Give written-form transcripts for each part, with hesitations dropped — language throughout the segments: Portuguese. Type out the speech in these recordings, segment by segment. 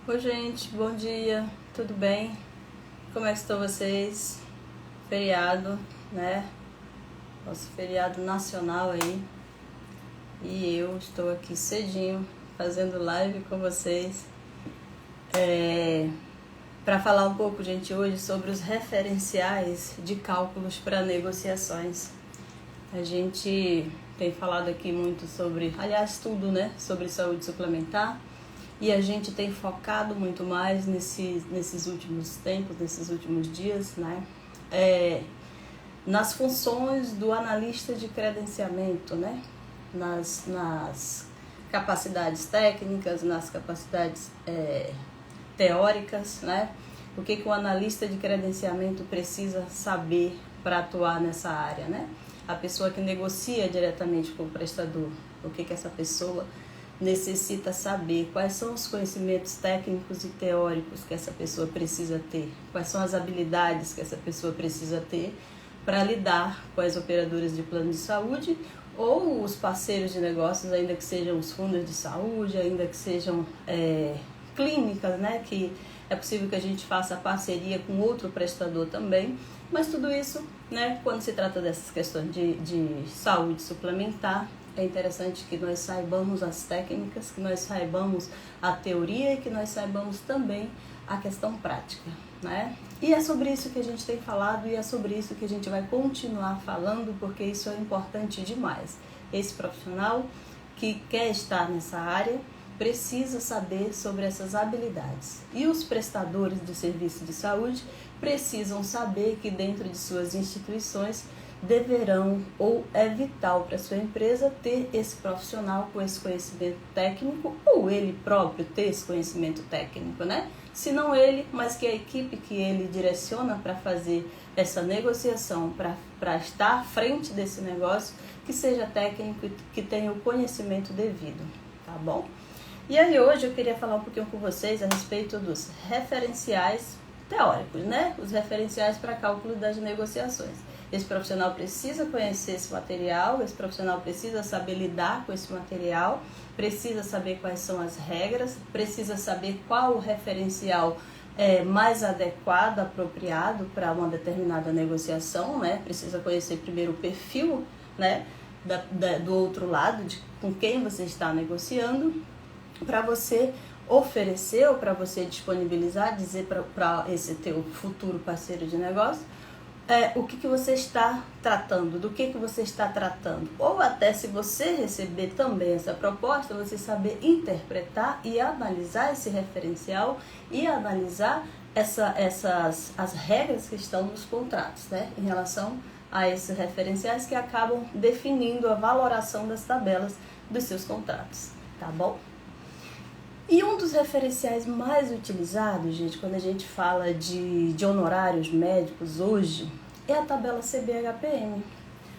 Oi, gente, bom dia, tudo bem? Como é que estão vocês? Feriado, né? Nosso feriado nacional aí. E eu estou aqui cedinho fazendo live com vocês para falar um pouco, gente, hoje sobre os referenciais de cálculos para negociações. A gente tem falado aqui muito sobre, aliás, tudo, né? Sobre saúde suplementar. E a gente tem focado muito mais nesses últimos tempos, nesses últimos dias, né? Nas funções do analista de credenciamento, né? Nas capacidades técnicas, nas capacidades teóricas, né? O que o analista de credenciamento precisa saber para atuar nessa área, né? A pessoa que negocia diretamente com o prestador, o que essa pessoa necessita saber, quais são os conhecimentos técnicos e teóricos que essa pessoa precisa ter, quais são as habilidades que essa pessoa precisa ter para lidar com as operadoras de plano de saúde ou os parceiros de negócios, ainda que sejam os fundos de saúde, ainda que sejam clínicas, né, que é possível que a gente faça parceria com outro prestador também, mas tudo isso, né, quando se trata dessas questões de saúde suplementar, é interessante que nós saibamos as técnicas, que nós saibamos a teoria e que nós saibamos também a questão prática, né? E é sobre isso que a gente tem falado e é sobre isso que a gente vai continuar falando, porque isso é importante demais. Esse profissional que quer estar nessa área precisa saber sobre essas habilidades. E os prestadores de serviço de saúde precisam saber que dentro de suas instituições deverão ou é vital para sua empresa ter esse profissional com esse conhecimento técnico ou ele próprio ter esse conhecimento técnico, né? Se não ele, mas que a equipe que ele direciona para fazer essa negociação, para estar à frente desse negócio, que seja técnico e que tenha o conhecimento devido, tá bom? E aí hoje eu queria falar um pouquinho com vocês a respeito dos referenciais teóricos, né? Os referenciais para cálculo das negociações. Esse profissional precisa conhecer esse material, esse profissional precisa saber lidar com esse material, precisa saber quais são as regras, precisa saber qual o referencial mais adequado, apropriado para uma determinada negociação, né? Precisa conhecer primeiro o perfil, né? Do outro lado, com quem você está negociando, para você oferecer ou para você disponibilizar, dizer para esse teu futuro parceiro de negócio o que você está tratando, do que você está tratando. Ou até se você receber também essa proposta, você saber interpretar e analisar esse referencial e analisar as regras que estão nos contratos, né, em relação a esses referenciais que acabam definindo a valoração das tabelas dos seus contratos, tá bom? E um dos referenciais mais utilizados, gente, quando a gente fala de honorários médicos hoje, é a tabela CBHPM.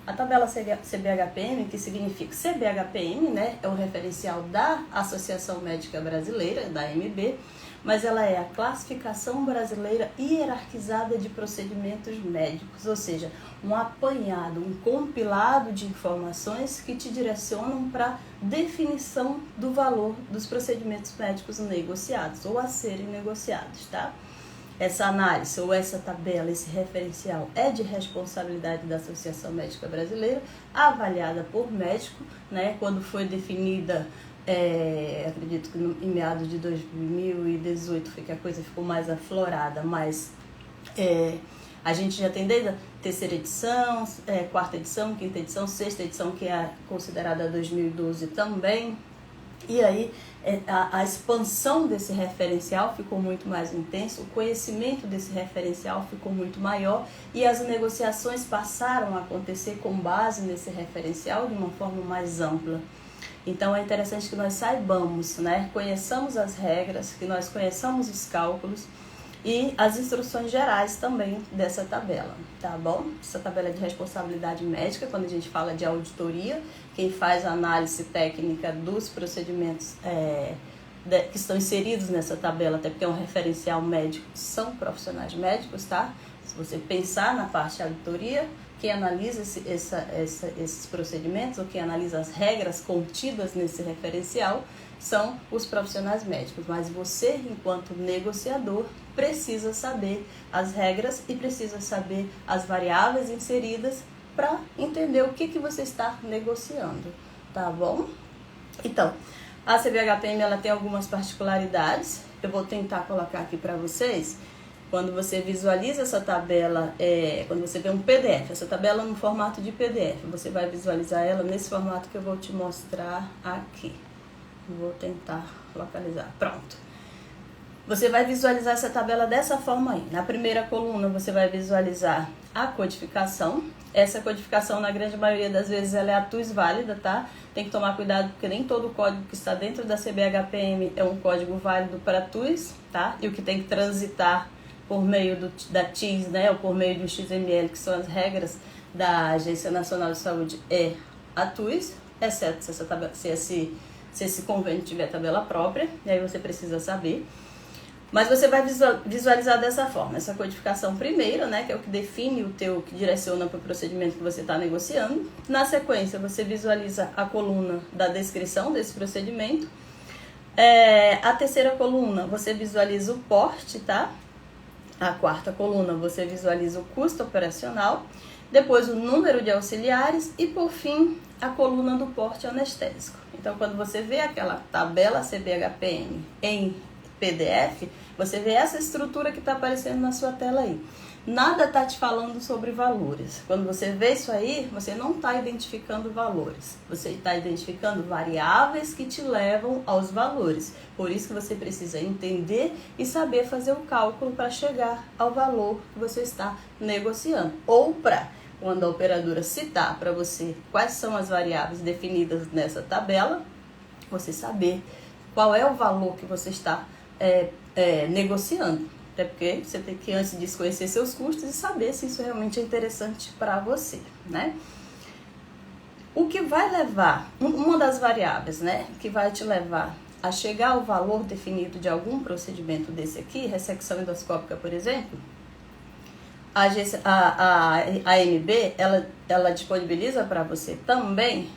A tabela CBHPM, que significa CBHPM, né, é o referencial da Associação Médica Brasileira, da AMB, mas ela é a classificação brasileira hierarquizada de procedimentos médicos, ou seja, um apanhado, um compilado de informações que te direcionam para definição do valor dos procedimentos médicos negociados ou a serem negociados, tá? Essa análise ou essa tabela, esse referencial é de responsabilidade da Associação Médica Brasileira, avaliada por médico, né, quando foi definida. Acredito que em meados de 2018 foi que a coisa ficou mais aflorada, mas a gente já tem desde a terceira edição, quarta edição, quinta edição, sexta edição, que é considerada 2012 também. E aí a expansão desse referencial ficou muito mais intensa, o conhecimento desse referencial ficou muito maior e as negociações passaram a acontecer com base nesse referencial de uma forma mais ampla. Então é interessante que nós saibamos, né, conheçamos as regras, que nós conheçamos os cálculos e as instruções gerais também dessa tabela, tá bom? Essa tabela é de responsabilidade médica, quando a gente fala de auditoria, quem faz a análise técnica dos procedimentos que estão inseridos nessa tabela, até porque é um referencial médico, são profissionais médicos, tá? Se você pensar na parte de auditoria, quem analisa esses procedimentos, ou quem analisa as regras contidas nesse referencial, são os profissionais médicos, mas você, enquanto negociador, precisa saber as regras e precisa saber as variáveis inseridas para entender o que você está negociando, tá bom? Então, a CBHPM ela tem algumas particularidades, eu vou tentar colocar aqui para vocês. Quando você visualiza essa tabela, quando você vê um PDF, essa tabela no formato de PDF, você vai visualizar ela nesse formato que eu vou te mostrar aqui. Vou tentar localizar, pronto. Você vai visualizar essa tabela dessa forma aí. Na primeira coluna você vai visualizar a codificação. Essa codificação, na grande maioria das vezes, ela é a TUS válida, tá? Tem que tomar cuidado porque nem todo código que está dentro da CBHPM é um código válido para TUS, tá? E o que tem que transitar por meio da TIS, né, ou por meio do XML, que são as regras da Agência Nacional de Saúde, é a TUS, exceto se esse convênio tiver tabela própria, e aí você precisa saber. Mas você vai visualizar dessa forma, essa codificação primeira, né, que é o que define que direciona para o procedimento que você está negociando. Na sequência, você visualiza a coluna da descrição desse procedimento. A terceira coluna, você visualiza o porte, tá? A quarta coluna, você visualiza o custo operacional. Depois, o número de auxiliares e, por fim, a coluna do porte anestésico. Então, quando você vê aquela tabela CBHPM em PDF, você vê essa estrutura que está aparecendo na sua tela aí. Nada está te falando sobre valores. Quando você vê isso aí, você não está identificando valores. Você está identificando variáveis que te levam aos valores. Por isso que você precisa entender e saber fazer o cálculo para chegar ao valor que você está negociando. Ou para, quando a operadora citar para você quais são as variáveis definidas nessa tabela, você saber qual é o valor que você está negociando. Até porque você tem que, antes disso, conhecer seus custos e saber se isso realmente é interessante para você, né? O que vai levar, uma das variáveis, né, que vai te levar a chegar ao valor definido de algum procedimento desse aqui, ressecção endoscópica, por exemplo, a AMB, ela disponibiliza para você também,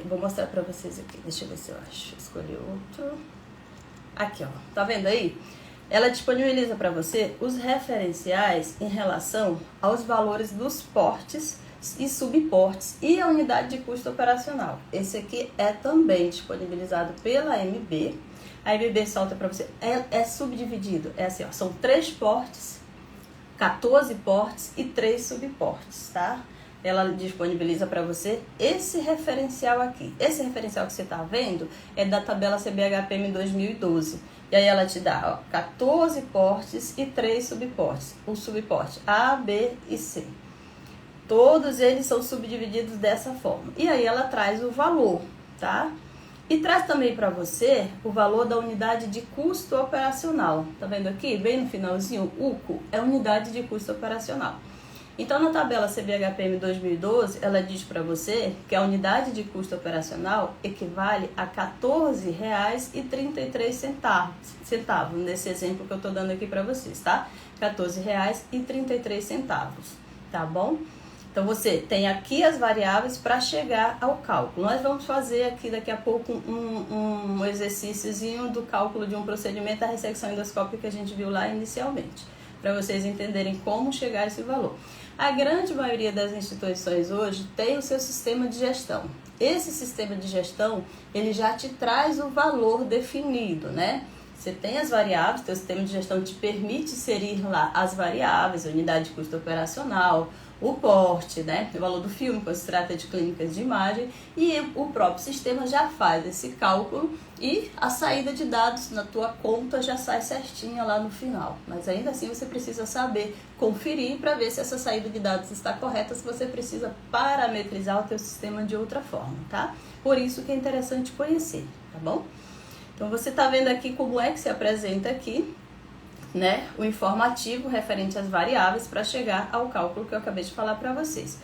vou mostrar para vocês aqui, deixa eu ver se eu acho, escolhi outro, aqui ó, tá vendo aí? Ela disponibiliza para você os referenciais em relação aos valores dos portes e subportes e a unidade de custo operacional. Esse aqui é também disponibilizado pela AMB. A AMB solta para você, é subdividido, é assim, ó, são 3 portes, 14 portes e 3 subportes, tá? Ela disponibiliza para você esse referencial aqui. Esse referencial que você está vendo é da tabela CBHPM 2012. E aí ela te dá 14 portes e 3 subportes. O subporte A, B e C. Todos eles são subdivididos dessa forma. E aí ela traz o valor, tá? E traz também para você o valor da unidade de custo operacional. Tá vendo aqui? Bem no finalzinho, UCO é unidade de custo operacional. Então, na tabela CBHPM 2012, ela diz para você que a unidade de custo operacional equivale a R$ 14,33, nesse exemplo que eu estou dando aqui para vocês, tá? R$ 14,33, tá bom? Então, você tem aqui as variáveis para chegar ao cálculo. Nós vamos fazer aqui daqui a pouco um exercíciozinho do cálculo de um procedimento da ressecção endoscópica que a gente viu lá inicialmente, para vocês entenderem como chegar a esse valor. A grande maioria das instituições hoje tem o seu sistema de gestão. Esse sistema de gestão, ele já te traz o valor definido, né? Você tem as variáveis, teu sistema de gestão te permite inserir lá as variáveis, a unidade de custo operacional, o porte, né? O valor do filme, quando se trata de clínicas de imagem, e o próprio sistema já faz esse cálculo e a saída de dados na tua conta já sai certinha lá no final. Mas ainda assim você precisa saber conferir para ver se essa saída de dados está correta, se você precisa parametrizar o teu sistema de outra forma, tá? Por isso que é interessante conhecer, tá bom? Então você está vendo aqui como é que se apresenta aqui, né, o informativo referente às variáveis para chegar ao cálculo que eu acabei de falar para vocês.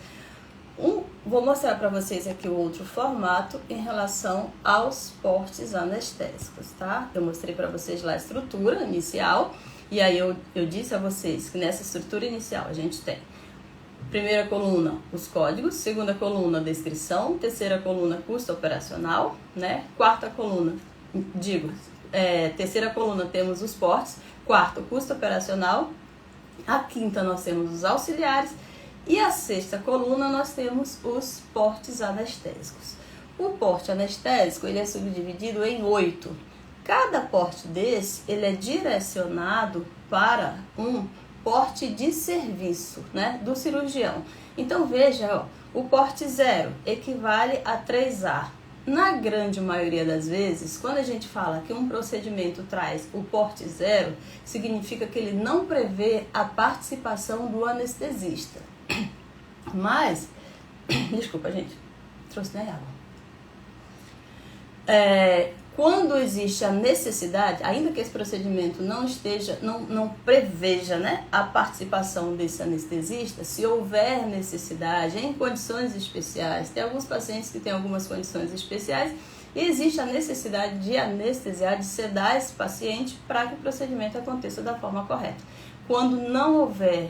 Vou mostrar para vocês aqui o outro formato em relação aos portes anestésicos, tá? Eu mostrei para vocês lá a estrutura inicial e aí eu disse a vocês que nessa estrutura inicial a gente tem Primeira coluna, os códigos. Segunda coluna, descrição. Terceira coluna, custo operacional, né? Quarta coluna, terceira coluna temos os portes. Quarto, custo operacional. A quinta nós temos os auxiliares. E a sexta coluna nós temos os portes anestésicos. O porte anestésico ele é subdividido em 8. Cada porte desse ele é direcionado para um porte de serviço, né, do cirurgião. Então veja, ó, o porte 0 equivale a 3A. Na grande maioria das vezes, quando a gente fala que um procedimento traz o porte 0, significa que ele não prevê a participação do anestesista. Mas, desculpa gente, trouxe nem água. Quando existe a necessidade, ainda que esse procedimento não preveja, né, a participação desse anestesista, se houver necessidade em condições especiais, tem alguns pacientes que têm algumas condições especiais, e existe a necessidade de anestesiar, de sedar esse paciente para que o procedimento aconteça da forma correta. Quando não houver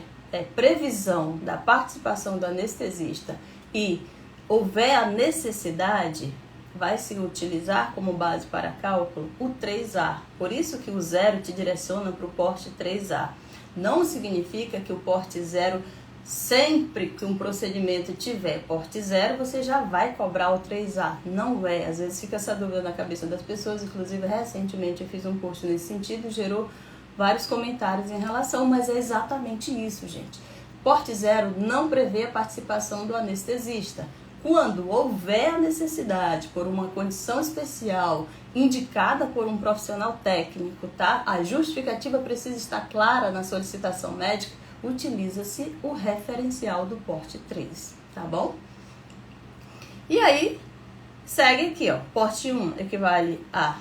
previsão da participação do anestesista e houver a necessidade, vai se utilizar como base para cálculo o 3A. Por isso que o 0 te direciona para o porte 3A. Não significa que o porte 0, sempre que um procedimento tiver porte 0, você já vai cobrar o 3A. Não é. Às vezes fica essa dúvida na cabeça das pessoas. Inclusive, recentemente eu fiz um post nesse sentido, gerou vários comentários em relação, mas é exatamente isso, gente. Porte 0 não prevê a participação do anestesista. Quando houver a necessidade por uma condição especial indicada por um profissional técnico, tá? A justificativa precisa estar clara na solicitação médica, utiliza-se o referencial do porte 3, tá bom? E aí, segue aqui, ó, porte 1 equivale a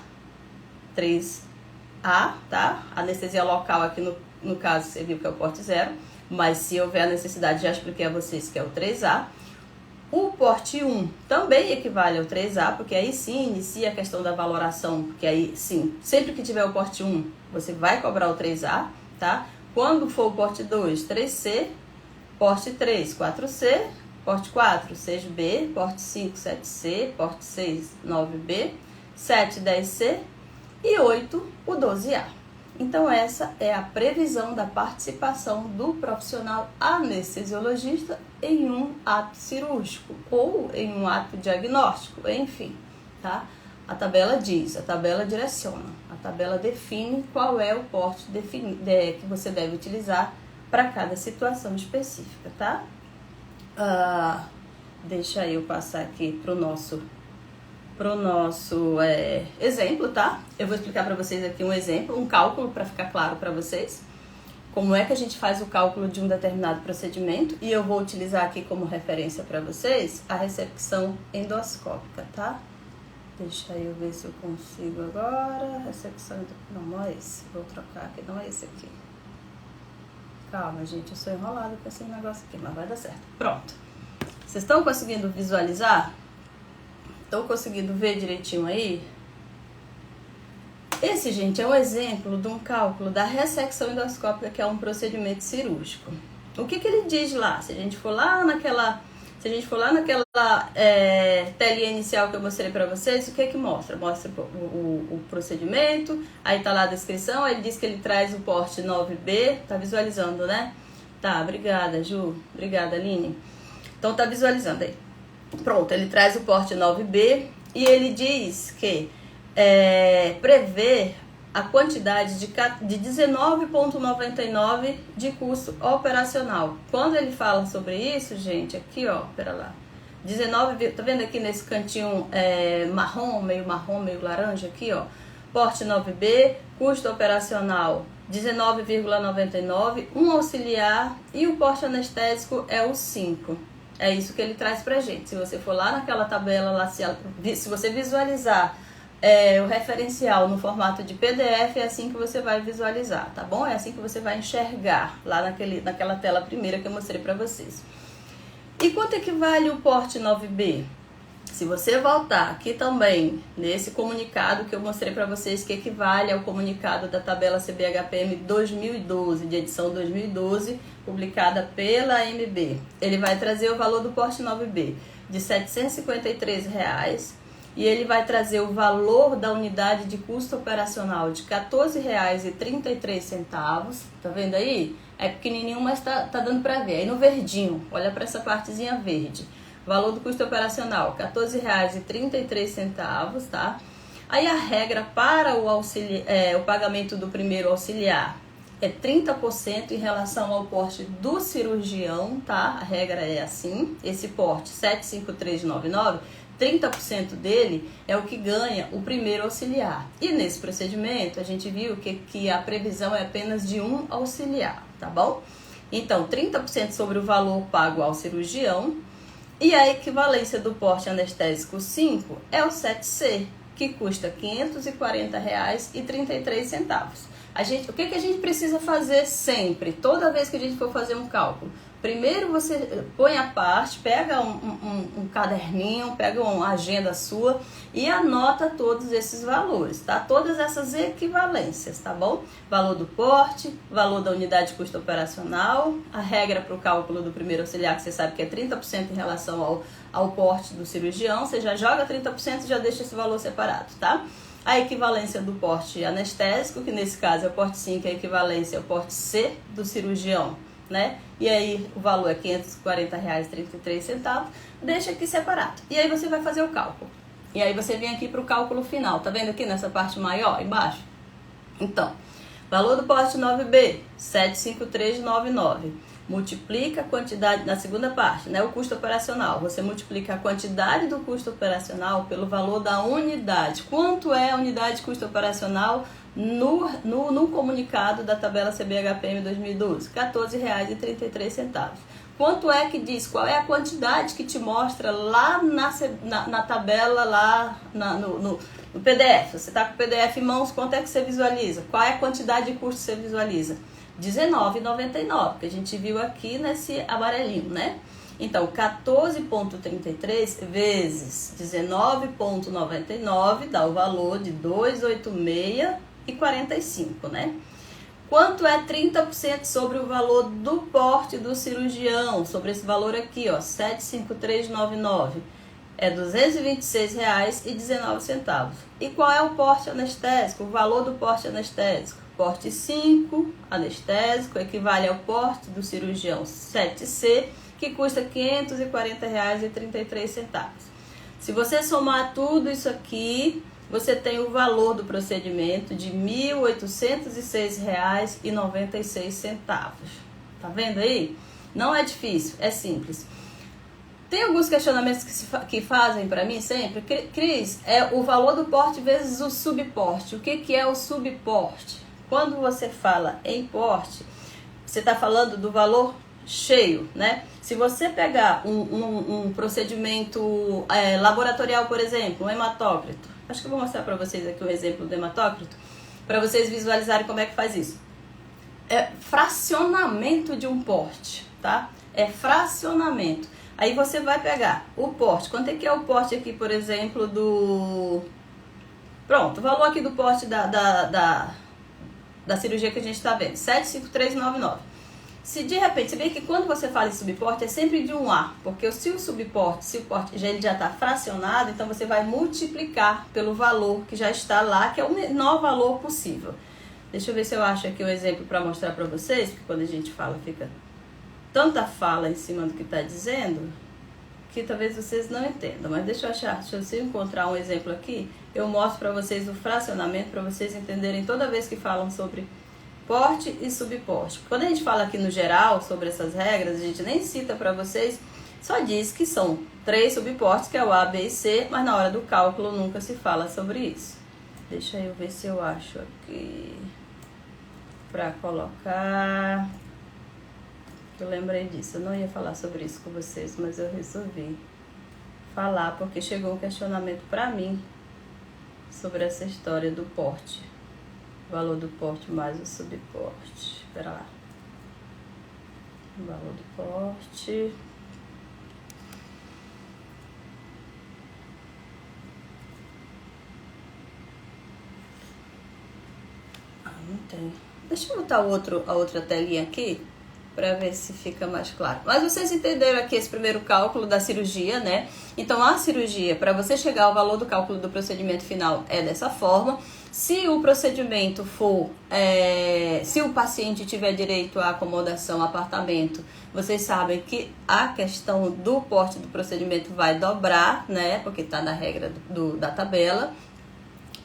3A, tá? Anestesia local aqui no caso você viu que é o porte 0, mas se houver a necessidade, já expliquei a vocês que é o 3A. O porte 1 também equivale ao 3A, porque aí sim inicia a questão da valoração, porque aí sim, sempre que tiver o porte 1, você vai cobrar o 3A, tá? Quando for o porte 2, 3C, porte 3, 4C, porte 4, 6B, porte 5, 7C, porte 6, 9B, 7, 10C e 8, o 12A. Então essa é a previsão da participação do profissional anestesiologista em um ato cirúrgico ou em um ato diagnóstico, enfim, tá? A tabela diz, a tabela direciona, a tabela define qual é o porte que você deve utilizar para cada situação específica, tá? Deixa eu passar aqui pro nosso exemplo, tá? Eu vou explicar para vocês aqui um exemplo, um cálculo para ficar claro para vocês. Como é que a gente faz o cálculo de um determinado procedimento, e eu vou utilizar aqui como referência para vocês a ressecção endoscópica, tá? Deixa eu ver se eu consigo agora. Ressecção não é esse, vou trocar aqui, não é esse aqui. Calma, gente, eu sou enrolada com esse negócio aqui, mas vai dar certo. Pronto. Vocês estão conseguindo visualizar? Estão conseguindo ver direitinho aí? Esse, gente, é um exemplo de um cálculo da ressecção endoscópica, que é um procedimento cirúrgico. O que ele diz lá? Se a gente for lá naquela telinha inicial que eu mostrei para vocês, o que mostra? Mostra o procedimento, aí tá lá a descrição, aí ele diz que ele traz o porte 9B, tá visualizando, né? Tá, obrigada, Ju. Obrigada, Aline. Então tá visualizando aí. Pronto, ele traz o porte 9B e ele diz que prevê a quantidade de 19,99 de custo operacional. Quando ele fala sobre isso, gente, aqui ó, pera lá, 19, tá vendo aqui nesse cantinho marrom, meio laranja aqui ó, porte 9B, custo operacional 19,99, um auxiliar e o porte anestésico é o 5. É isso que ele traz pra gente. Se você for lá naquela tabela, lá, se você visualizar o referencial no formato de PDF, é assim que você vai visualizar, tá bom? É assim que você vai enxergar lá naquela tela primeira que eu mostrei pra vocês. E quanto equivale o porte 9B? Se você voltar aqui também, nesse comunicado que eu mostrei para vocês, que equivale ao comunicado da tabela CBHPM 2012, de edição 2012, publicada pela AMB, ele vai trazer o valor do porte 9B de R$ 753,00 e ele vai trazer o valor da unidade de custo operacional de R$ 14,33. Tá vendo aí? É pequenininho, mas tá dando para ver. Aí no verdinho, olha para essa partezinha verde. Valor do custo operacional, R$ 14,33, tá? Aí a regra para o pagamento do primeiro auxiliar é 30% em relação ao porte do cirurgião, tá? A regra é assim, esse porte 75399, 30% dele é o que ganha o primeiro auxiliar. E nesse procedimento, a gente viu que a previsão é apenas de um auxiliar, tá bom? Então, 30% sobre o valor pago ao cirurgião. E a equivalência do porte anestésico 5 é o 7C, que custa R$ 540,33. O que a gente precisa fazer sempre, toda vez que a gente for fazer um cálculo? Primeiro você põe a parte, pega um caderninho, pega uma agenda sua e anota todos esses valores, tá? Todas essas equivalências, tá bom? Valor do porte, valor da unidade de custo operacional, a regra para o cálculo do primeiro auxiliar, que você sabe que é 30% em relação ao porte do cirurgião, você já joga 30% e já deixa esse valor separado, tá? A equivalência do porte anestésico, que nesse caso é o porte 5, a equivalência é o porte C do cirurgião, né? E aí o valor é R$ 540,33, deixa aqui separado. E aí você vai fazer o cálculo. E aí você vem aqui para o cálculo final, tá vendo aqui nessa parte maior, embaixo? Então, valor do porte 9B, 75399. Multiplica a quantidade, na segunda parte, né, o custo operacional. Você multiplica a quantidade do custo operacional pelo valor da unidade. Quanto é a unidade de custo operacional no comunicado da tabela CBHPM 2012? R$ 14,33. Quanto é que diz? Qual é a quantidade que te mostra lá na tabela, lá no PDF? Você está com o PDF em mãos, quanto é que você visualiza? Qual é a quantidade de custo que você visualiza? R$19,99, que a gente viu aqui nesse amarelinho, né? Então, 14,33 vezes 19,99 dá o valor de 286,45, né? Quanto é 30% sobre o valor do porte do cirurgião? Sobre esse valor aqui, ó, 75399. É R$ 226,19. E qual é o porte anestésico? O valor do porte anestésico? Porte 5, anestésico, equivale ao porte do cirurgião 7C, que custa R$ 540,33. Se você somar tudo isso aqui, você tem o valor do procedimento de R$ 1.806,96. Tá vendo aí? Não é difícil, é simples. Tem alguns questionamentos que fazem para mim sempre. Cris, é o valor do porte vezes o subporte. O que é o subporte? Quando você fala em porte, você está falando do valor cheio, né? Se você pegar um procedimento laboratorial, por exemplo, um hematócrito, acho que eu vou mostrar para vocês aqui um exemplo do hematócrito, para vocês visualizarem como é que faz isso. É fracionamento de um porte, tá? É fracionamento. Aí você vai pegar o porte. Quanto é que é o porte aqui, por exemplo, do... Pronto, o valor aqui do porte da cirurgia que a gente está vendo, 75399. Se de repente, você vê que quando você fala em subporte é sempre de 1A, porque se o porte ele já está fracionado, então você vai multiplicar pelo valor que já está lá, que é o menor valor possível. Deixa eu ver se eu acho aqui um exemplo para mostrar para vocês, porque quando a gente fala, fica tanta fala em cima do que está dizendo, que talvez vocês não entendam. Mas deixa eu encontrar um exemplo aqui, eu mostro para vocês o fracionamento, para vocês entenderem toda vez que falam sobre porte e subporte. Quando a gente fala aqui no geral sobre essas regras, a gente nem cita para vocês, só diz que são 3 subportes, que é o A, B e C, mas na hora do cálculo nunca se fala sobre isso. Deixa eu ver se eu acho aqui para colocar. Eu lembrei disso, eu não ia falar sobre isso com vocês, mas eu resolvi falar porque chegou um questionamento para mim sobre essa história do porte. O valor do porte mais o subporte. Espera lá. O valor do porte. Não tem. Deixa eu botar a outra telinha aqui, para ver se fica mais claro. Mas vocês entenderam aqui esse primeiro cálculo da cirurgia, né? Então, a cirurgia, para você chegar ao valor do cálculo do procedimento final, é dessa forma. Se o procedimento for, se o paciente tiver direito à acomodação, apartamento, vocês sabem que a questão do porte do procedimento vai dobrar, né? Porque está na regra da tabela.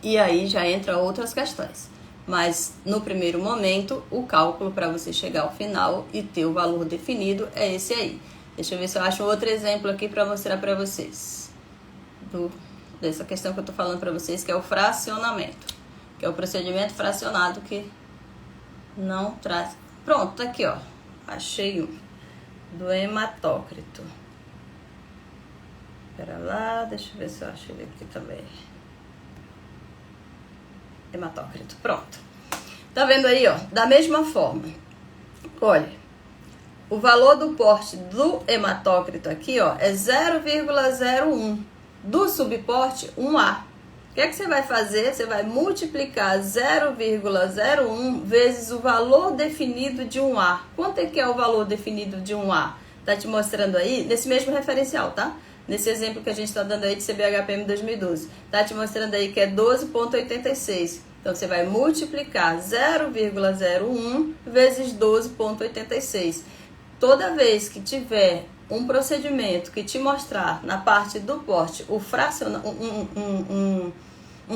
E aí já entra outras questões. Mas no primeiro momento, o cálculo para você chegar ao final e ter o valor definido é esse aí. Deixa eu ver se eu acho outro exemplo aqui para mostrar para vocês. Dessa questão que eu estou falando para vocês, que é o fracionamento. Que é o procedimento fracionado que não traz... Pronto, tá aqui, ó. Achei um. Do hematócrito. Pera lá, deixa eu ver se eu acho ele aqui também. Hematócrito, pronto. Tá vendo aí, ó? Da mesma forma. Olha, o valor do porte do hematócrito aqui, ó, é 0,01. Do subporte, 1A. O que é que você vai fazer? Você vai multiplicar 0,01 vezes o valor definido de 1A. Quanto é que é o valor definido de 1A? Tá te mostrando aí, nesse mesmo referencial, tá? Nesse exemplo que a gente está dando aí de CBHPM 2012. Tá te mostrando aí que é 12,86. Então, você vai multiplicar 0,01 vezes 12,86. Toda vez que tiver um procedimento que te mostrar na parte do porte um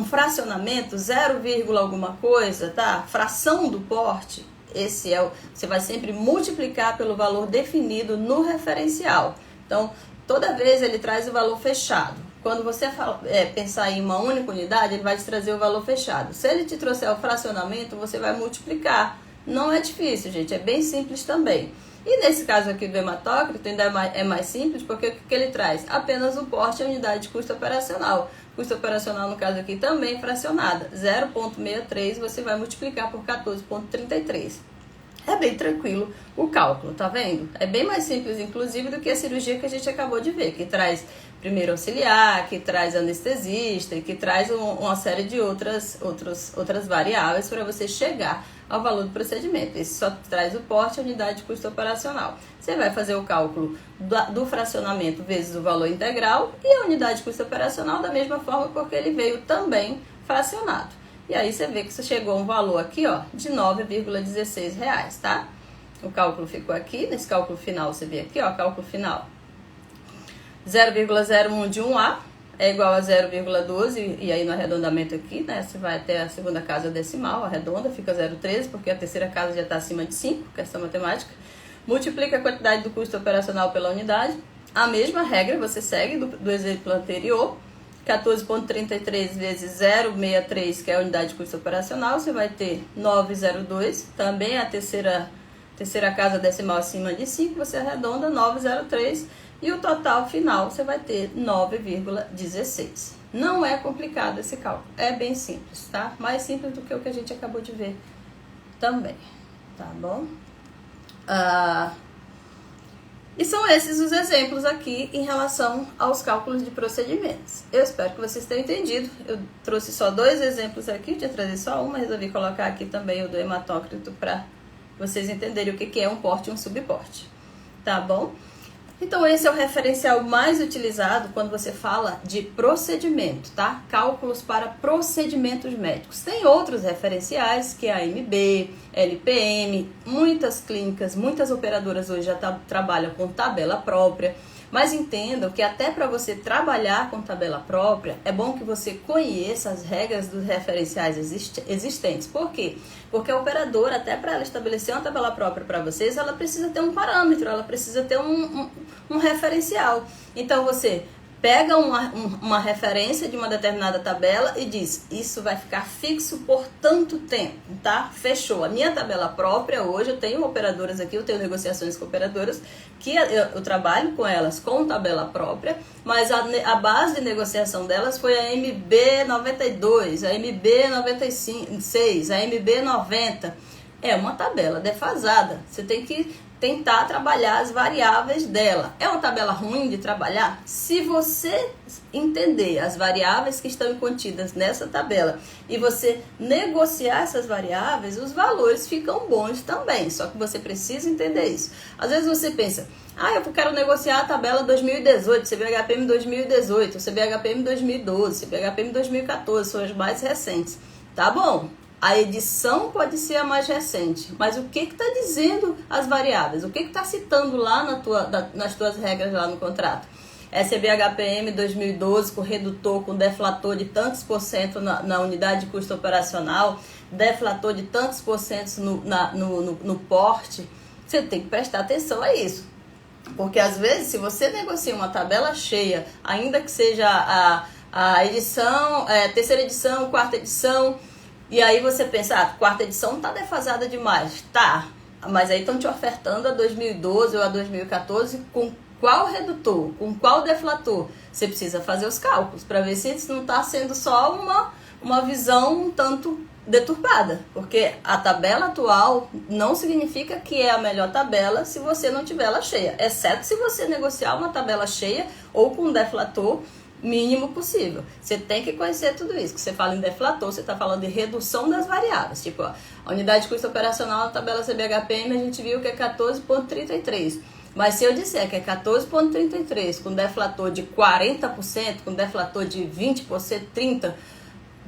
fracionamento, 0, alguma coisa, tá? Fração do porte, esse é você vai sempre multiplicar pelo valor definido no referencial. Então, toda vez ele traz o valor fechado. Quando você pensar em uma única unidade, ele vai te trazer o valor fechado. Se ele te trouxer o fracionamento, você vai multiplicar. Não é difícil, gente, é bem simples também. E nesse caso aqui do hematócrito ainda é mais simples, porque o que ele traz? Apenas o porte e a unidade de custo operacional. Custo operacional, no caso aqui, também fracionada. 0,63 você vai multiplicar por 14,33. É bem tranquilo o cálculo, tá vendo? É bem mais simples, inclusive, do que a cirurgia que a gente acabou de ver, que traz primeiro auxiliar, que traz anestesista e que traz uma série de outras variáveis para você chegar ao valor do procedimento. Esse só traz o porte e a unidade de custo operacional. Você vai fazer o cálculo do fracionamento vezes o valor integral e a unidade de custo operacional da mesma forma, porque ele veio também fracionado. E aí você vê que você chegou a um valor aqui, ó, de R$ 9,16, tá? O cálculo ficou aqui, nesse cálculo final você vê aqui, ó, cálculo final. 0,01 de 1A é igual a 0,12, e aí no arredondamento aqui, né, você vai até a segunda casa decimal, arredonda, fica 0,13, porque a terceira casa já está acima de 5, questão matemática. Multiplica a quantidade do custo operacional pela unidade. A mesma regra você segue do exemplo anterior. 14,33 vezes 0,63, que é a unidade de custo operacional, você vai ter 9,02, também a terceira casa decimal acima de 5, você arredonda 9,03, e o total final você vai ter 9,16. Não é complicado esse cálculo, é bem simples, tá? Mais simples do que o que a gente acabou de ver também, tá bom? E são esses os exemplos aqui em relação aos cálculos de procedimentos. Eu espero que vocês tenham entendido. Eu trouxe só 2 exemplos aqui, eu tinha trazido só um, mas resolvi colocar aqui também o do hematócrito para vocês entenderem o que é um porte e um subporte. Tá bom? Então, esse é o referencial mais utilizado quando você fala de procedimento, tá? Cálculos para procedimentos médicos. Tem outros referenciais, que é a AMB, LPM, muitas clínicas, muitas operadoras hoje já trabalham com tabela própria, mas entendam que até para você trabalhar com tabela própria, é bom que você conheça as regras dos referenciais existentes. Por quê? Porque a operadora, até para ela estabelecer uma tabela própria para vocês, ela precisa ter um parâmetro, ela precisa ter um referencial. Então, você pega uma referência de uma determinada tabela e diz, isso vai ficar fixo por tanto tempo, tá? Fechou. A minha tabela própria hoje, eu tenho operadoras aqui, eu tenho negociações com operadoras, que eu trabalho com elas com tabela própria, mas a base de negociação delas foi a MB 92, a MB 96, a MB 90. É uma tabela defasada. Você tem que tentar trabalhar as variáveis dela. É uma tabela ruim de trabalhar? Se você entender as variáveis que estão contidas nessa tabela e você negociar essas variáveis, os valores ficam bons também, só que você precisa entender isso. Às vezes você pensa, eu quero negociar a tabela 2018, CBHPM 2018, CBHPM 2012, CBHPM 2014, são as mais recentes. Tá bom, a edição pode ser a mais recente, mas o que está dizendo as variáveis? O que está citando lá nas tuas regras lá no contrato? CBHPM 2012 com redutor, com deflator de tantos por cento na unidade de custo operacional, deflator de tantos por cento no porte. Você tem que prestar atenção a isso. Porque às vezes, se você negocia uma tabela cheia, ainda que seja a edição, terceira edição, quarta edição, e aí você pensa, quarta edição tá defasada demais. Tá, mas aí estão te ofertando a 2012 ou a 2014 com qual redutor, com qual deflator. Você precisa fazer os cálculos para ver se isso não está sendo só uma visão um tanto deturpada, porque a tabela atual não significa que é a melhor tabela se você não tiver ela cheia, exceto se você negociar uma tabela cheia ou com um deflator mínimo possível. Você tem que conhecer tudo isso. Que você fala em deflator, você está falando de redução das variáveis. Tipo, a unidade de custo operacional, a tabela CBHPM, a gente viu que é 14,33. Mas se eu disser que é 14,33 com deflator de 40%, com deflator de 20%, 30%,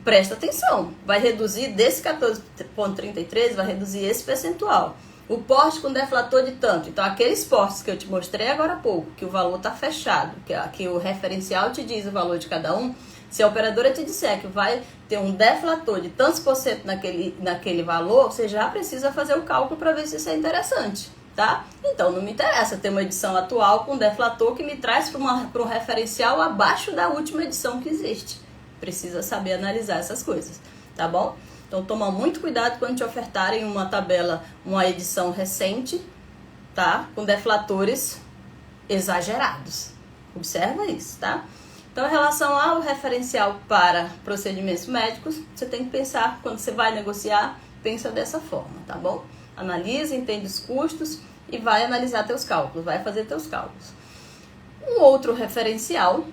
presta atenção. Vai reduzir desse 14,33, vai reduzir esse percentual. O porte com deflator de tanto. Então, aqueles portes que eu te mostrei agora há pouco, que o valor está fechado, que o referencial te diz o valor de cada um, se a operadora te disser que vai ter um deflator de tantos por cento naquele valor, você já precisa fazer o cálculo para ver se isso é interessante, tá? Então, não me interessa ter uma edição atual com deflator que me traz para um referencial abaixo da última edição que existe. Precisa saber analisar essas coisas, tá bom? Então, toma muito cuidado quando te ofertarem uma tabela, uma edição recente, tá? Com deflatores exagerados. Observa isso, tá? Então, em relação ao referencial para procedimentos médicos, você tem que pensar, quando você vai negociar, pensa dessa forma, tá bom? Analisa, entende os custos e vai analisar teus cálculos, vai fazer teus cálculos. Um outro referencial,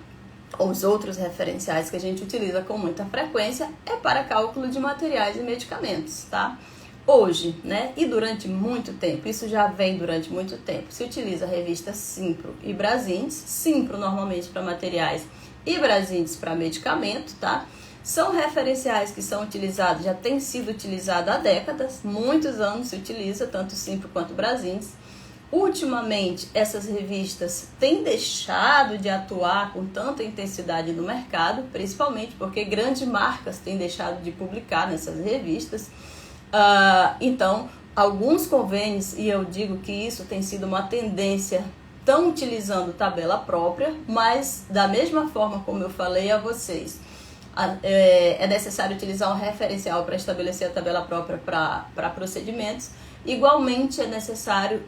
ou os outros referenciais que a gente utiliza com muita frequência, é para cálculo de materiais e medicamentos, tá? Hoje, né, e durante muito tempo, isso já vem durante muito tempo, se utiliza a revista Simpro e Brasindes, Simpro normalmente para materiais e Brasindes para medicamento, tá? São referenciais que são utilizados, já tem sido utilizado há décadas, muitos anos se utiliza, tanto Simpro quanto Brasindes. Ultimamente, essas revistas têm deixado de atuar com tanta intensidade no mercado, principalmente porque grandes marcas têm deixado de publicar nessas revistas. Então, alguns convênios, e eu digo que isso tem sido uma tendência, estão utilizando tabela própria, mas da mesma forma como eu falei a vocês, é necessário utilizar um referencial para estabelecer a tabela própria para procedimentos. Igualmente, é necessário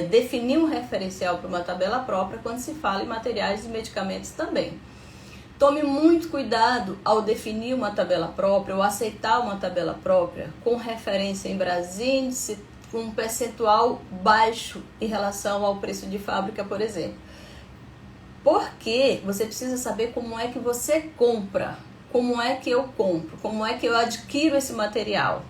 definir um referencial para uma tabela própria quando se fala em materiais e medicamentos também. Tome muito cuidado ao definir uma tabela própria ou aceitar uma tabela própria com referência em Brasíndice, com um percentual baixo em relação ao preço de fábrica, por exemplo. Porque você precisa saber como é que você compra, como é que eu compro, como é que eu adquiro esse material.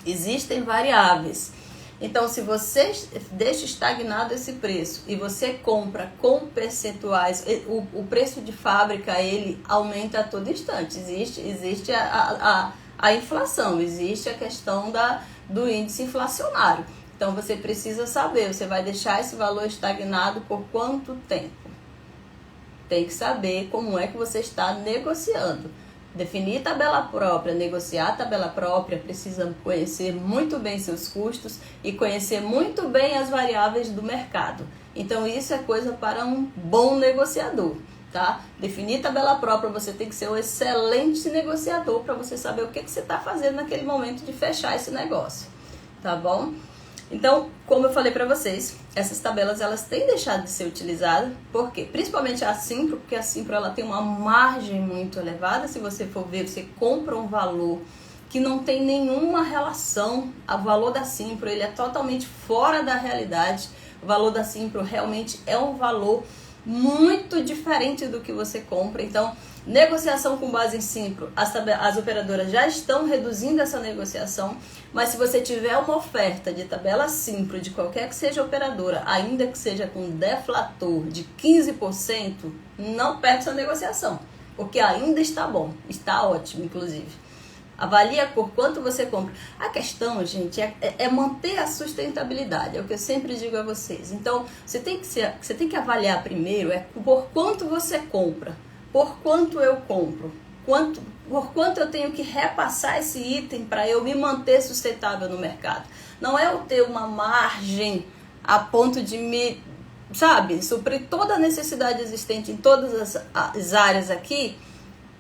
Existem variáveis. Então, se você deixa estagnado esse preço e você compra com percentuais, o preço de fábrica ele aumenta a todo instante. Existe a inflação, existe a questão do índice inflacionário. Então, você precisa saber, você vai deixar esse valor estagnado por quanto tempo? Tem que saber como é que você está negociando. Definir tabela própria, negociar tabela própria, precisa conhecer muito bem seus custos e conhecer muito bem as variáveis do mercado. Então, isso é coisa para um bom negociador, tá? Definir tabela própria, você tem que ser um excelente negociador para você saber o que você está fazendo naquele momento de fechar esse negócio, tá bom? Então, como eu falei para vocês, essas tabelas elas têm deixado de ser utilizadas, por quê? Principalmente a Simpro, porque a Simpro ela tem uma margem muito elevada. Se você for ver, você compra um valor que não tem nenhuma relação. O valor da Simpro, ele é totalmente fora da realidade. O valor da Simpro realmente é um valor muito diferente do que você compra. Então, negociação com base em Simpro, as operadoras já estão reduzindo essa negociação, mas se você tiver uma oferta de tabela Simpro, de qualquer que seja a operadora, ainda que seja com deflator de 15%, não perde essa negociação, porque ainda está bom, está ótimo, inclusive. Avalia por quanto você compra. A questão, gente, é manter a sustentabilidade. É o que eu sempre digo a vocês. Então, você tem que avaliar primeiro por quanto você compra. Por quanto eu compro. Por quanto eu tenho que repassar esse item para eu me manter sustentável no mercado. Não é eu ter uma margem a ponto de me, suprir toda a necessidade existente em todas as áreas aqui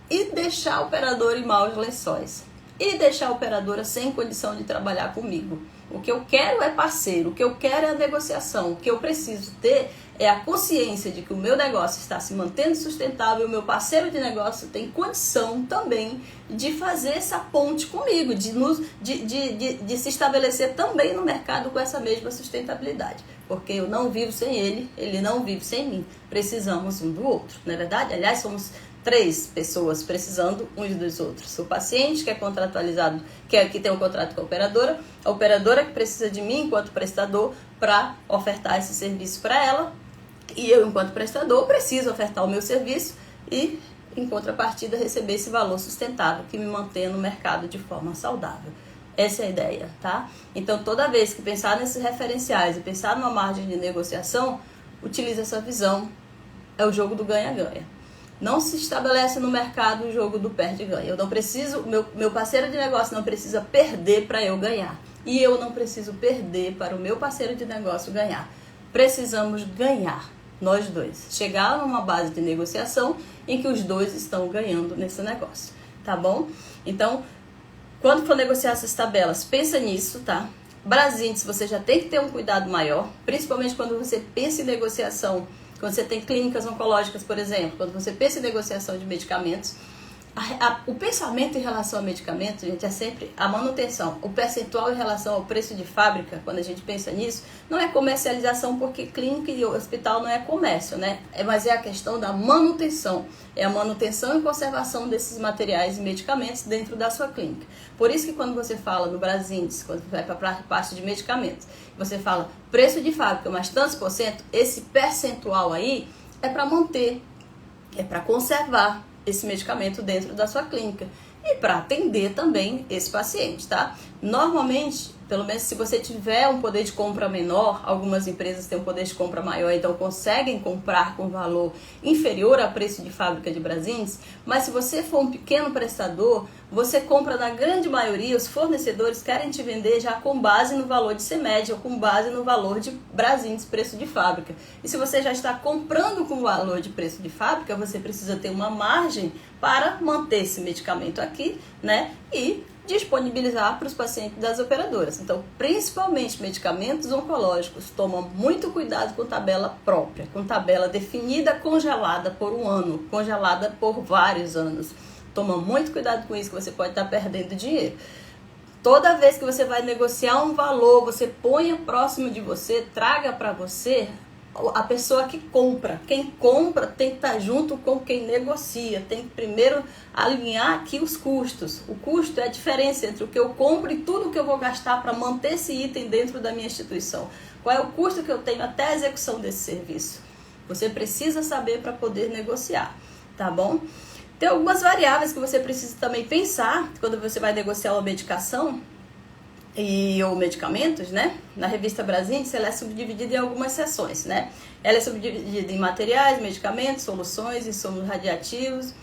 e deixar a operadora em maus lençóis. E deixar a operadora sem condição de trabalhar comigo. O que eu quero é parceiro, o que eu quero é a negociação. O que eu preciso ter é a consciência de que o meu negócio está se mantendo sustentável, o meu parceiro de negócio tem condição também de fazer essa ponte comigo, de se estabelecer também no mercado com essa mesma sustentabilidade. Porque eu não vivo sem ele, ele não vive sem mim. Precisamos um do outro, não é verdade? Aliás, somos 3 pessoas precisando uns dos outros. O paciente que é contratualizado, que tem um contrato com a operadora que precisa de mim enquanto prestador para ofertar esse serviço para ela, e eu, enquanto prestador, preciso ofertar o meu serviço e, em contrapartida, receber esse valor sustentável que me mantenha no mercado de forma saudável. Essa é a ideia, tá? Então, toda vez que pensar nesses referenciais e pensar numa margem de negociação, utilize essa visão. É o jogo do ganha-ganha. Não se estabelece no mercado o jogo do perde-ganha. Eu não preciso, meu parceiro de negócio não precisa perder para eu ganhar. E eu não preciso perder para o meu parceiro de negócio ganhar. Precisamos ganhar, nós dois. Chegar numa base de negociação em que os dois estão ganhando nesse negócio. Tá bom? Então, quando for negociar essas tabelas, pensa nisso, tá? Brasíndice, você já tem que ter um cuidado maior, principalmente quando você pensa em negociação. Quando você tem clínicas oncológicas, por exemplo, quando você pensa em negociação de medicamentos, o pensamento em relação a medicamentos, gente, é sempre a manutenção. O percentual em relação ao preço de fábrica, quando a gente pensa nisso, não é comercialização, porque clínica e hospital não é comércio, né? Mas é a questão da manutenção. É a manutenção e conservação desses materiais e medicamentos dentro da sua clínica. Por isso que quando você fala no Brasíndice, quando você vai para a parte de medicamentos, você fala preço de fábrica, mas tantos por cento, esse percentual aí é para manter, é para conservar esse medicamento dentro da sua clínica e para atender também esse paciente, tá? Normalmente, pelo menos se você tiver um poder de compra menor, algumas empresas têm um poder de compra maior, então conseguem comprar com valor inferior a preço de fábrica de Brasíndice, mas se você for um pequeno prestador, você compra na grande maioria, os fornecedores querem te vender já com base no valor de CMED ou com base no valor de Brasíndice, preço de fábrica. E se você já está comprando com valor de preço de fábrica, você precisa ter uma margem para manter esse medicamento aqui, né? E disponibilizar para os pacientes das operadoras. Então, principalmente medicamentos oncológicos, toma muito cuidado com tabela própria, com tabela definida, congelada por um ano, congelada por vários anos. Toma muito cuidado com isso, que você pode estar perdendo dinheiro. Toda vez que você vai negociar um valor, você ponha próximo de você, traga para você a pessoa que compra. Quem compra tem que estar junto com quem negocia. Tem que primeiro alinhar aqui os custos. O custo é a diferença entre o que eu compro e tudo que eu vou gastar para manter esse item dentro da minha instituição. Qual é o custo que eu tenho até a execução desse serviço? Você precisa saber para poder negociar, tá bom? Tem algumas variáveis que você precisa também pensar quando você vai negociar uma medicação ou medicamentos, né? Na revista Brasíndice, ela é subdividida em algumas seções, né? Ela é subdividida em materiais, medicamentos, soluções, insumos radiativos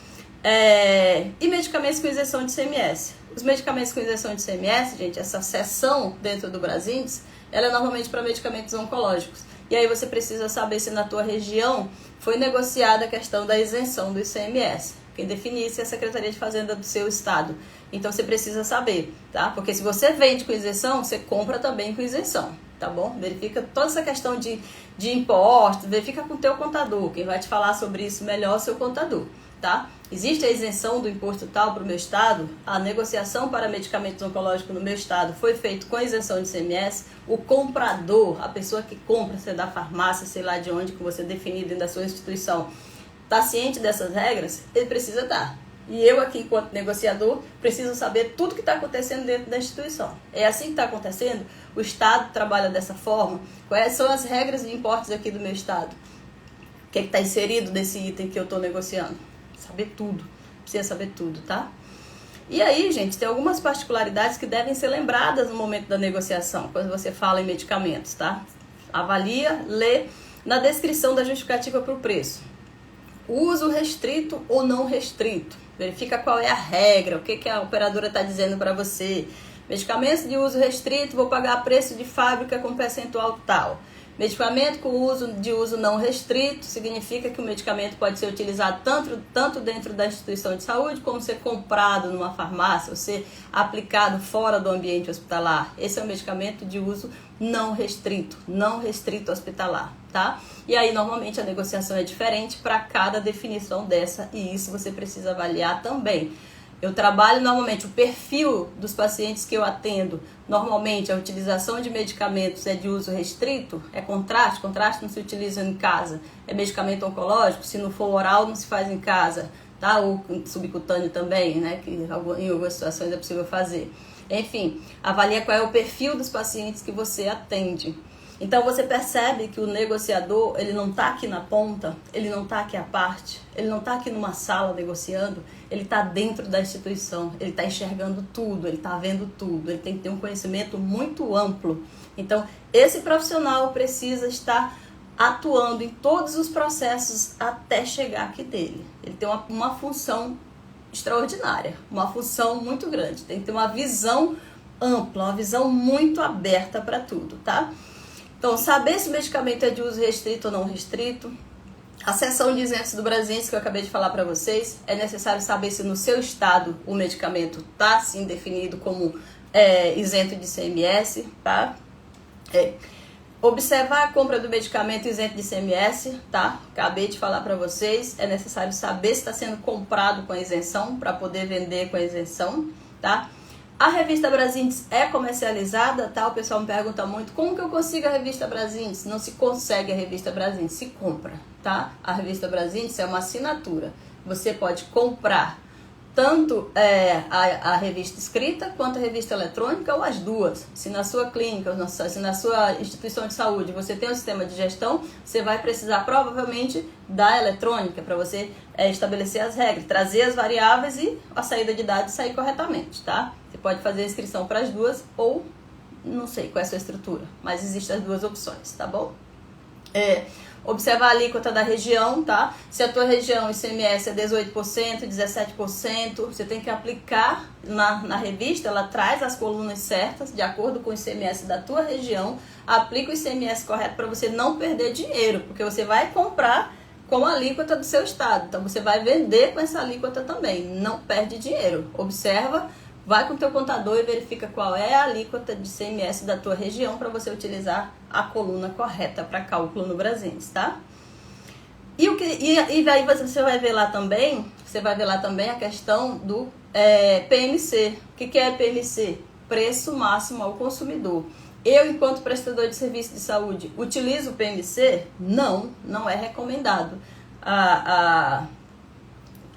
e medicamentos com isenção de ICMS. Os medicamentos com isenção de ICMS, gente, essa seção dentro do Brasíndice, ela é normalmente para medicamentos oncológicos. E aí você precisa saber se na tua região foi negociada a questão da isenção do ICMS. Quem define isso é a Secretaria de Fazenda do seu estado. Então você precisa saber, tá? Porque se você vende com isenção, você compra também com isenção, tá bom? Verifica toda essa questão de impostos, verifica com o teu contador. Quem vai te falar sobre isso melhor é o seu contador, tá? Existe a isenção do imposto tal para o meu estado, a negociação para medicamentos oncológicos no meu estado foi feita com isenção de ICMS, o comprador, a pessoa que compra, seja da farmácia, sei lá de onde que você definir dentro da sua instituição, está ciente dessas regras, ele precisa estar. E eu aqui, enquanto negociador, preciso saber tudo que está acontecendo dentro da instituição. É assim que está acontecendo? O Estado trabalha dessa forma? Quais são as regras de importes aqui do meu Estado? O que está inserido nesse item que eu estou negociando? Saber tudo. Precisa saber tudo, tá? E aí, gente, tem algumas particularidades que devem ser lembradas no momento da negociação, quando você fala em medicamentos, tá? Avalia, lê na descrição da justificativa para o preço. Uso restrito ou não restrito. Verifica qual é a regra, o que a operadora está dizendo para você. Medicamentos de uso restrito, vou pagar preço de fábrica com percentual tal. Medicamento com uso de uso não restrito, significa que o medicamento pode ser utilizado tanto dentro da instituição de saúde, como ser comprado numa farmácia, ou ser aplicado fora do ambiente hospitalar. Esse é um medicamento de uso não restrito hospitalar, tá? E aí, normalmente, a negociação é diferente para cada definição dessa, e isso você precisa avaliar também. Eu trabalho normalmente o perfil dos pacientes que eu atendo. Normalmente a utilização de medicamentos é de uso restrito, é contraste não se utiliza em casa. É medicamento oncológico, se não for oral não se faz em casa, tá? Ou subcutâneo também, né? Que em algumas situações é possível fazer. Enfim, avalia qual é o perfil dos pacientes que você atende. Então você percebe que o negociador, ele não está aqui na ponta, ele não está aqui à parte, ele não está aqui numa sala negociando, ele está dentro da instituição, ele está enxergando tudo, ele está vendo tudo, ele tem que ter um conhecimento muito amplo. Então esse profissional precisa estar atuando em todos os processos até chegar aqui dele. Ele tem uma função extraordinária, uma função muito grande, tem que ter uma visão ampla, uma visão muito aberta para tudo, tá? Então, saber se o medicamento é de uso restrito ou não restrito. A seção de isentos do Brasins, que eu acabei de falar para vocês, é necessário saber se no seu estado o medicamento está, sim, definido como isento de ICMS, tá? Observar a compra do medicamento isento de ICMS, tá? Acabei de falar para vocês, é necessário saber se está sendo comprado com a isenção, para poder vender com a isenção, tá? A revista Brasins é comercializada, tá? O pessoal me pergunta muito, como que eu consigo a revista Brasins? Não se consegue a revista Brasins, se compra, tá? A revista Brasins é uma assinatura. Você pode comprar tanto a revista escrita quanto a revista eletrônica ou as duas. Se na sua clínica, se na sua instituição de saúde você tem um sistema de gestão, você vai precisar provavelmente da eletrônica para você estabelecer as regras, trazer as variáveis e a saída de dados sair corretamente, tá? Você pode fazer a inscrição para as duas ou não sei qual é a sua estrutura, mas existem as duas opções, tá bom? Observar a alíquota da região, tá? Se a tua região ICMS é 18%, 17%, você tem que aplicar na revista, ela traz as colunas certas, de acordo com o ICMS da tua região, aplica o ICMS correto para você não perder dinheiro, porque você vai comprar com a alíquota do seu estado, então você vai vender com essa alíquota também, não perde dinheiro. Observa, vai com o teu contador e verifica qual é a alíquota de ICMS da tua região para você utilizar a coluna correta para cálculo no Brasins, tá? E aí você vai ver lá também, a questão do PMC. O que é PMC? Preço máximo ao consumidor. Eu, enquanto prestador de serviço de saúde, utilizo o PMC? Não, não é recomendado. A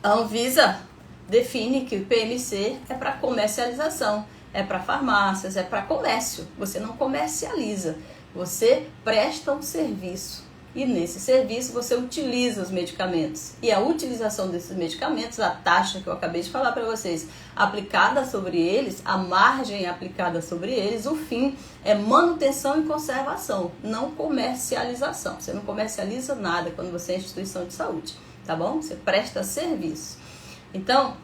Anvisa define que o PMC é para comercialização, é para farmácias, é para comércio. Você não comercializa, você presta um serviço. E nesse serviço você utiliza os medicamentos. E a utilização desses medicamentos, a taxa que eu acabei de falar para vocês, aplicada sobre eles, a margem aplicada sobre eles, o fim é manutenção e conservação, não comercialização. Você não comercializa nada quando você é instituição de saúde, tá bom? Você presta serviço. Então,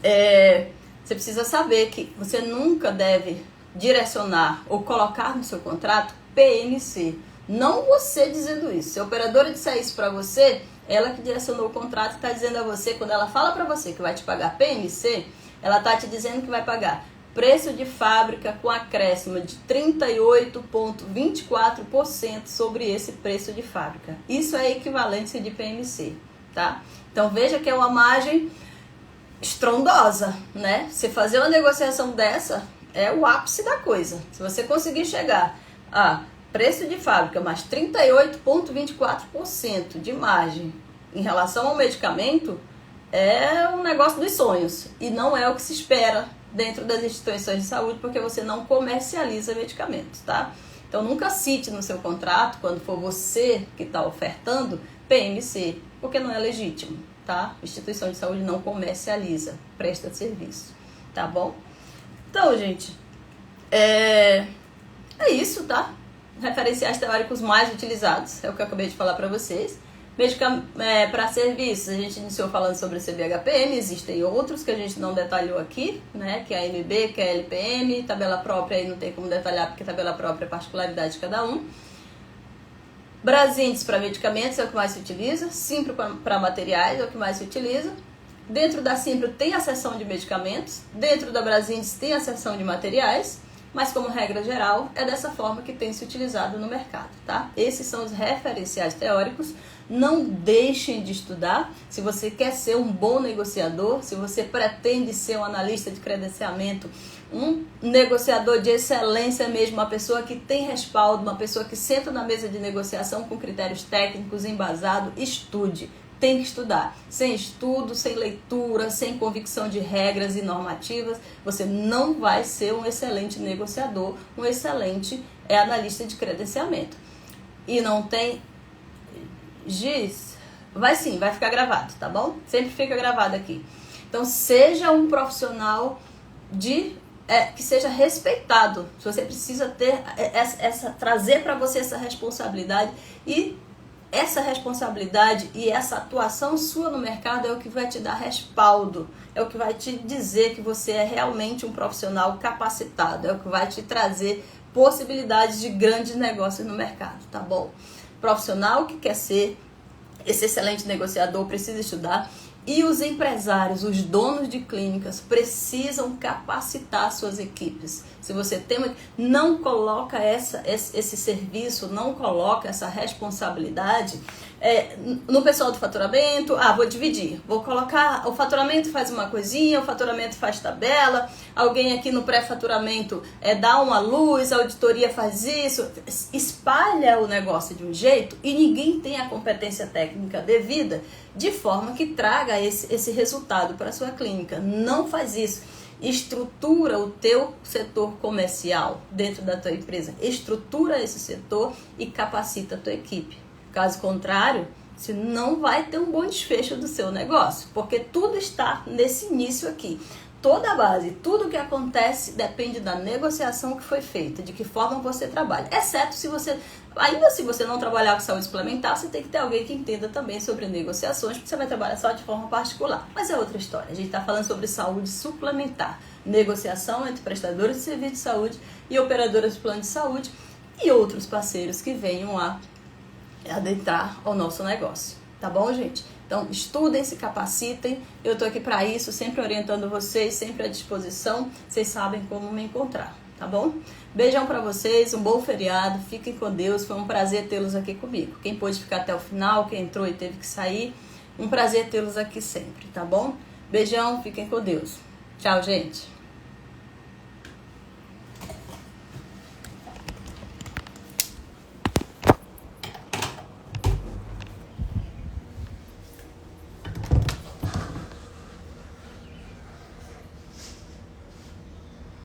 você precisa saber que você nunca deve direcionar ou colocar no seu contrato PMC. Não você dizendo isso. Se a operadora disser isso para você, ela que direcionou o contrato está dizendo a você, quando ela fala para você que vai te pagar PMC, ela está te dizendo que vai pagar preço de fábrica com acréscimo de 38,24% sobre esse preço de fábrica. Isso é equivalência de PMC. tá? Então veja que é uma margem estrondosa, né? Você fazer uma negociação dessa é o ápice da coisa. Se você conseguir chegar a preço de fábrica mais 38,24% de margem em relação ao medicamento, é um negócio dos sonhos. E não é o que se espera dentro das instituições de saúde, porque você não comercializa medicamentos, tá? Então nunca cite no seu contrato, quando for você que está ofertando, PMC, porque não é legítimo, tá? Instituição de saúde não comercializa, presta serviço, tá bom? Então, gente, é isso, tá? Referenciais teóricos mais utilizados, é o que eu acabei de falar para vocês. Para serviços, a gente iniciou falando sobre o CBHPM, existem outros que a gente não detalhou aqui, né? Que é a AMB, que é a LPM, tabela própria aí não tem como detalhar, porque tabela própria é particularidade de cada um. Brasindes para medicamentos é o que mais se utiliza, Simpro para materiais é o que mais se utiliza. Dentro da Simpro tem a seção de medicamentos, dentro da Brasindes tem a seção de materiais, mas como regra geral é dessa forma que tem se utilizado no mercado, tá? Esses são os referenciais teóricos. Não deixem de estudar. Se você quer ser um bom negociador, se você pretende ser um analista de credenciamento, um negociador de excelência mesmo, uma pessoa que tem respaldo, uma pessoa que senta na mesa de negociação com critérios técnicos embasados, estude. Tem que estudar. Sem estudo, sem leitura, sem convicção de regras e normativas, você não vai ser um excelente negociador, um excelente analista de credenciamento. E não tem... Giz, vai sim, vai ficar gravado, tá bom? Sempre fica gravado aqui. Então, seja um profissional que seja respeitado. Você precisa ter trazer para você essa responsabilidade, e essa responsabilidade e essa atuação sua no mercado é o que vai te dar respaldo, é o que vai te dizer que você é realmente um profissional capacitado, é o que vai te trazer possibilidades de grandes negócios no mercado, tá bom? Profissional que quer ser esse excelente negociador precisa estudar, e os empresários, os donos de clínicas precisam capacitar suas equipes. Se você não coloca esse serviço, não coloca essa responsabilidade no pessoal do faturamento. Vou dividir, vou colocar, o faturamento faz uma coisinha, o faturamento faz tabela, alguém aqui no pré-faturamento dá uma luz, a auditoria faz isso, espalha o negócio de um jeito e ninguém tem a competência técnica devida, de forma que traga esse resultado para a sua clínica. Não faz isso. Estrutura o teu setor comercial dentro da tua empresa. Estrutura esse setor e capacita a tua equipe. Caso contrário, você não vai ter um bom desfecho do seu negócio, porque tudo está nesse início aqui. Toda a base, tudo que acontece depende da negociação que foi feita, de que forma você trabalha. Exceto se você, ainda se você não trabalhar com saúde suplementar, você tem que ter alguém que entenda também sobre negociações, porque você vai trabalhar só de forma particular. Mas é outra história. A gente está falando sobre saúde suplementar, negociação entre prestadores de serviço de saúde e operadoras de plano de saúde e outros parceiros que venham a adentrar ao nosso negócio. Tá bom, gente? Então, estudem, se capacitem. Eu estou aqui para isso, sempre orientando vocês, sempre à disposição. Vocês sabem como me encontrar, tá bom? Beijão para vocês, um bom feriado. Fiquem com Deus. Foi um prazer tê-los aqui comigo. Quem pôde ficar até o final, quem entrou e teve que sair, um prazer tê-los aqui sempre, tá bom? Beijão, fiquem com Deus. Tchau, gente.